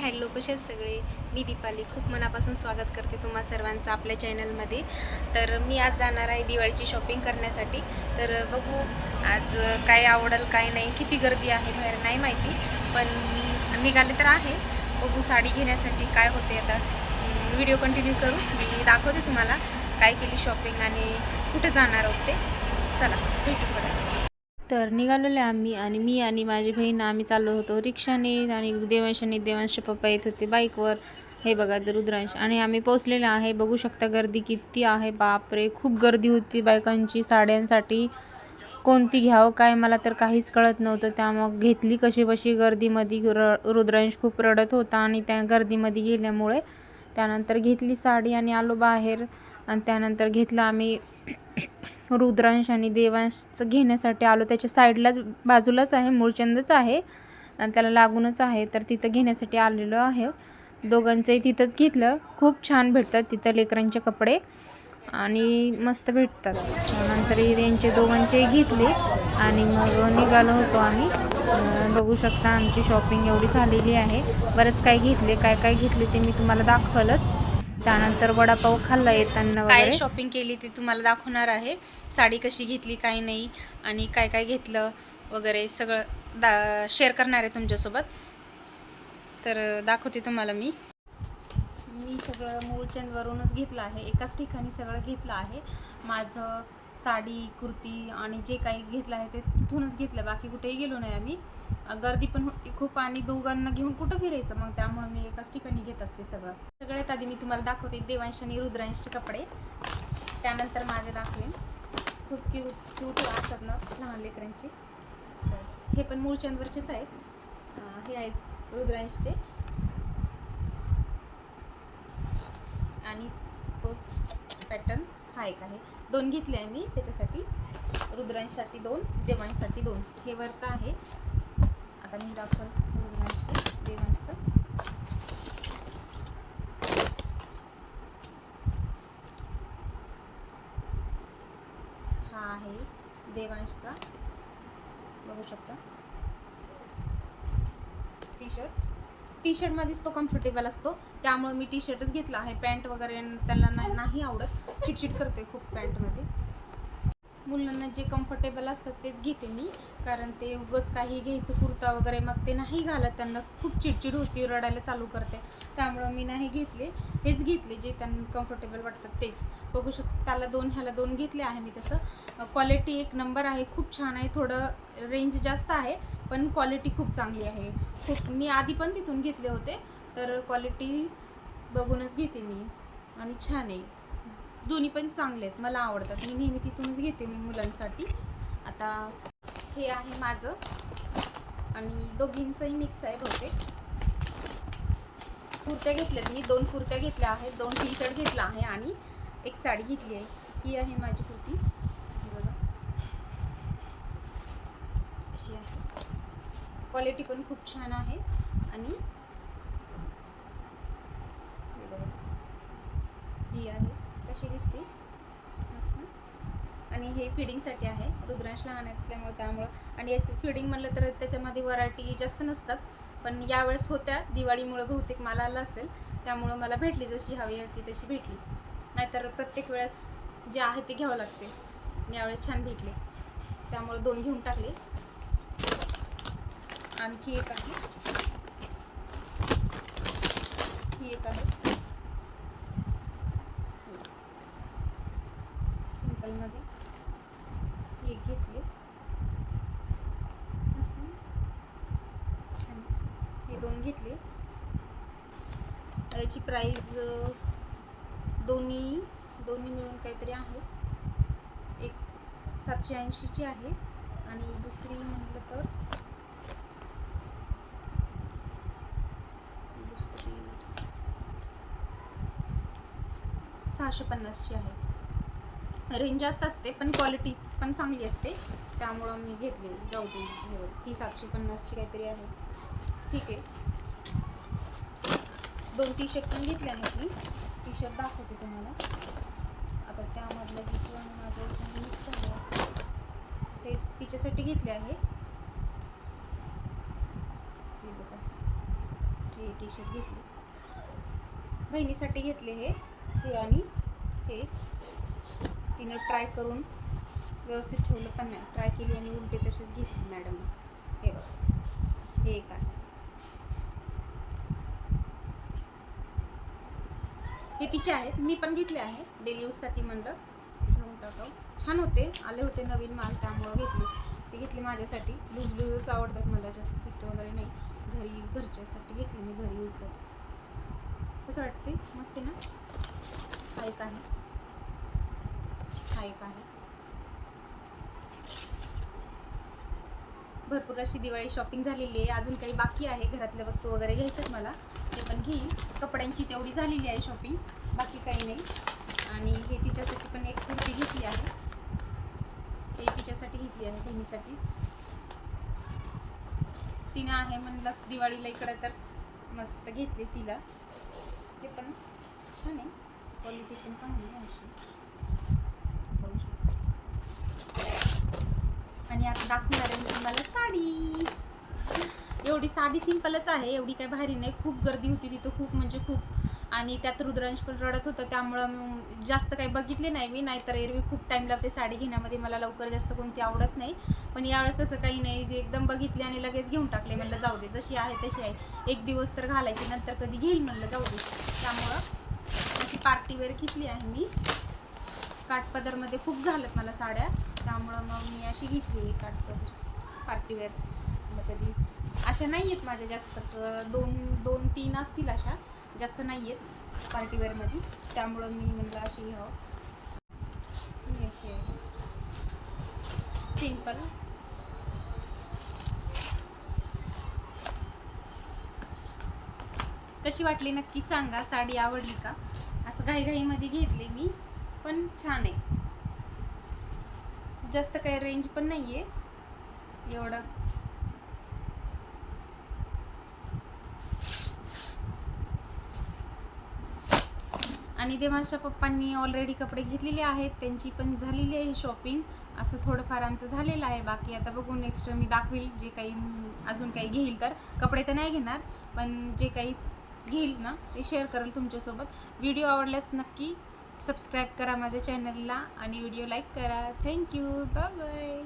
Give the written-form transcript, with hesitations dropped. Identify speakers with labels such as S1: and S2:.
S1: Hello, कसे आहेत सगळे. मी दीपाली खूप मनापासून स्वागत करते तुम्हा सर्वांचं आपल्या चॅनलमध्ये. तर मी आज जाणार आहे दिवाळीची शॉपिंग करण्यासाठी. तर बघू आज काय आवडेल काय नाही, किती गर्दी आहे बाहेर नाही माहिती, पण निघाले तर आहे. बघू साडी घेण्यासाठी काय होते आता. व्हिडिओ कंटिन्यू करू, मी दाखवते तुम्हाला काय केली शॉपिंग आणि कुठे जाणार आहोत ते. चला भेटू थोड्या. तर निघालेले आम्ही आणि मी आणि माझी बहीण आम्ही चाललो होतो रिक्षाने आणि देवांशचे पप्पा येत होते बाईकवर. हे बघा रुद्रांश आणि आम्ही पोहोचलेलो आहे. बघू शकता गर्दी किती आहे, बापरे खूप गर्दी होती बायकांची साड्यांसाठी. कोणती घ्यावं काय मला तर काहीच कळत नव्हतं. त्यामुळे घेतली कशी बशी गर्दीमध्ये. रुद्रांश खूप रडत होता आणि त्या गर्दीमध्ये गेल्यामुळे त्यानंतर घेतली साडी आणि आलो बाहेर. आणि त्यानंतर घेतलं आम्ही रुद्रांश आणि देवांशचं घेण्यासाठी आलो. त्याच्या साईडलाच बाजूलाच आहे, मूळचंदच आहे आणि त्याला लागूनच आहे. तर तिथं घेण्यासाठी आलेलो आहे. दोघांचंही तिथंच घेतलं. खूप छान भेटतात तिथं लेकरांचे कपडे आणि मस्त भेटतात. नंतर यांचे दोघांचेही घेतले आणि मग निघालो होतो आम्ही. बघू शकता आमची शॉपिंग एवढी झालेली आहे. बरंच काय घेतले, काय घेतले ते मी तुम्हाला दाखवलंच. त्यानंतर वडापाव खाल्ला येताना वगैरे. काय शॉपिंग केली ते तुम्हाला दाखवणार आहे. साडी कशी घेतली काय नाही आणि काय घेतलं वगैरे सगळं शेअर करणार आहे तुमच्यासोबत. तर दाखवते तुम्हाला मी सगळं मूळचंदवरूनच घेतलं आहे. एकाच ठिकाणी सगळं घेतलं आहे. माझं साडी कुर्ती आणि जे काही घेतलं आहे ते तिथूनच घेतलं, बाकी कुठेही गेलो नाही आम्ही. गर्दी पण होती खूप आणि दोघांना घेऊन कुठं फिरायचं, मग त्यामुळे मी एकाच ठिकाणी घेत असते सगळ्यात आधी मी तुम्हाला दाखवते देवांश आणि रुद्रांशचे कपडे. त्यानंतर माझे दाखवेन. खूप क्यूट असतात ना लहान लेकरांचे. हे पण मूळचंदवरचेच आहेत. हे आहेत रुद्रांशचे आणि तोच पॅटर्न हा एक आहे. 2 घेतले आहे मी त्याच्यासाठी. रुद्रांशसाठी 2, देवांशसाठी 2. हे वरचं आहे. आता मी दाखवल रुद्रांशचं देवांशचं. हा आहे देवांशचा, बघू शकता. टी शर्टमध्येच तो कम्फर्टेबल असतो, त्यामुळे मी टी शर्टच घेतला आहे. पॅन्ट वगैरे त्याला नाही आवडत, चिटचिट करते खूप पॅन्टमध्ये. मुलांना जे कम्फर्टेबल असतात तेच घेते मी, कारण ते उगाच काही घ्यायचं कुर्ता वगैरे मग ते नाही घालत, त्यांना खूप चिडचिड होती, रडायला चालू करते. त्यामुळं मी नाही घेतले, हेच घेतले जे त्यांना कम्फर्टेबल वाटतात तेच. बघू शकतो त्याला 2 ह्याला 2 घेतले आहे मी. तसं क्वालिटी एक नंबर आहे, खूप छान आहे. थोडं रेंज जास्त आहे पण क्वालिटी खूप चांगली आहे. मी आधी पण तिथून घेतले होते, तर क्वालिटी बघूनच घेते मी आणि छान आहे. दोन्ही पण चांगले आहेत, मला आवडतात. मी नेहमी तिथूनच घेते मी मुलांसाठी. आता हे आहे माझं आणि दोघींचंही मिक्स आहे बहुतेक. कुर्त्या घेतल्यात मी, 2 कुर्त्या घेतल्या आहेत, 2 टी शर्ट घेतला आहे आणि एक साडी घेतली आहे. ही आहे माझी कुर्ती, बघा अशी आहे. क्वालिटी पण खूप छान आहे आणि हे बघा ही आहे, कशी दिसते मस्त. आणि हे फिडिंगसाठी आहे. रुद्रांश लहान असल्यामुळे त्यामुळं. आणि याचं फिडिंग म्हणलं तर त्याच्यामध्ये व्हरायटी जास्त नसतात, पण यावेळेस होत्या दिवाळीमुळे बहुतेक मला आलं असेल, त्यामुळं मला भेटली, जशी हवी होती तशी भेटली. नाहीतर प्रत्येक वेळेस जे आहे ते घ्यावं लागते. यावेळेस छान भेटले त्यामुळे 2 घेऊन टाकले. आणखी एक आहे, ही एक आहे सिंपलमध्ये, ही एक घेतली मस्त छान. हे 2 घेतले. याची प्राईज दोन्ही मिळून काहीतरी आहे. एक 780ची आहे आणि दुसरी म्हटलं तर दुसरी 650ची आहे. रेंज जास्त असते पण क्वालिटी पण चांगली असते, त्यामुळं मी घेतले. जाऊ दे, ही 750ची काहीतरी आहे. ठीक आहे. 2 टी शर्ट पण घेतले आहेत मी. टी शर्ट दाखवते तुम्हाला. आता त्यामधलं तिचं आणि माझं मिक्स झालं, ते तिच्यासाठी घेतले आहे. हे बघा, हे टी शर्ट घेतले. बहिणीसाठी घेतले हे आणि हे. तिनं ट्राय करून व्यवस्थित ठेवलं पण नाही, ट्राय केली आणि उलटे तसेच घेतली मॅडम. हे बघ, हे एक आहे. हे तिचे आहेत, मी पण घेतले आहे डेली यूजसाठी. म्हणलं घेऊन टाकावं, छान होते, आले होते नवीन माल त्यामुळं घेतले. ते घेतले माझ्यासाठी, लूजच आवडतात मला, जास्त फिट वगैरे नाही. घरच्यासाठी घेतली मी, घरी यूजसाठी. कसं वाटते, मस्त ना. हा एक आहे, हा एक आहे. भरपूर अशी दिवाळी शॉपिंग झालेली आहे, अजून काही बाकी आहे. घरातल्या वस्तू वगैरे घ्यायच्यात मला, ते पण घेईन. कपड्यांची तेवढी झालेली आहे शॉपिंग, बाकी काही नाही. आणि हे तिच्यासाठी पण एक कुर्ती घेतली आहे, ते तिच्यासाठी घेतली आहे, बहिणीसाठीच. तिनं आहे म्हणलं दिवाळीला इकडं, तर मस्त घेतली तिला. हे पण छान आहे, क्वालिटी पण चांगली आहे अशी. आणि आता दाखवणार आहे मी तुम्हाला साडी. एवढी साधी सिंपलच आहे, एवढी काही भारी नाही. खूप गर्दी होती तिथं, खूप म्हणजे खूप. आणि त्यात रुद्रांश पण रडत होतं, त्यामुळं जास्त काही बघितले नाही मी. नाहीतर एरवी खूप टाईम लागते साडी घेण्यामध्ये, मला लवकर जास्त कोणती आवडत नाही. पण यावेळेस तसं काही नाही, जे एकदम बघितले आणि लगेच घेऊन टाकले. म्हणलं जाऊ दे, जशी आहे तशी आहे, एक दिवस तर घालायची, नंतर कधी घेईल म्हणलं, जाऊ दे. त्यामुळं अशी पार्टीवेअर घेतली आहे मी. काठपदरमध्ये खूप झालं मला साड्या, त्यामुळं मग मी अशी घेतली काठपदर पार्टीवेअर. कधी अशा नाही आहेत माझ्या जास्त, 2-3 असतील अशा, जास्त नाही आहेत पार्टीवेअरमध्ये. त्यामुळं मी म्हणलं अशी घ्यावं. अशी आहे सिंपल. कशी वाटली नक्की सांगा, साडी आवडली का. असं घाईघाईमध्ये घेतली मी, पण छान आहे. जास्त काही रेंज पण नाही आहे एवढं. आणि देवांशच्या पप्पांनी ऑलरेडी कपडे घेतलेले आहेत, त्यांची पण झालेली आहे शॉपिंग. असं थोडंफार आमचं झालेलं आहे, बाकी आता बघू नेक्स्ट मी दाखवेल. जे काही अजून काही घेईल, तर कपडे तर नाही घेणार, पण जे काही घेईल ना ते शेअर करेल तुमच्यासोबत. व्हिडिओ आवडल्यास नक्की सबस्क्राईब करा माझ्या चॅनलला आणि व्हिडिओ लाईक करा. Thank you, bye bye.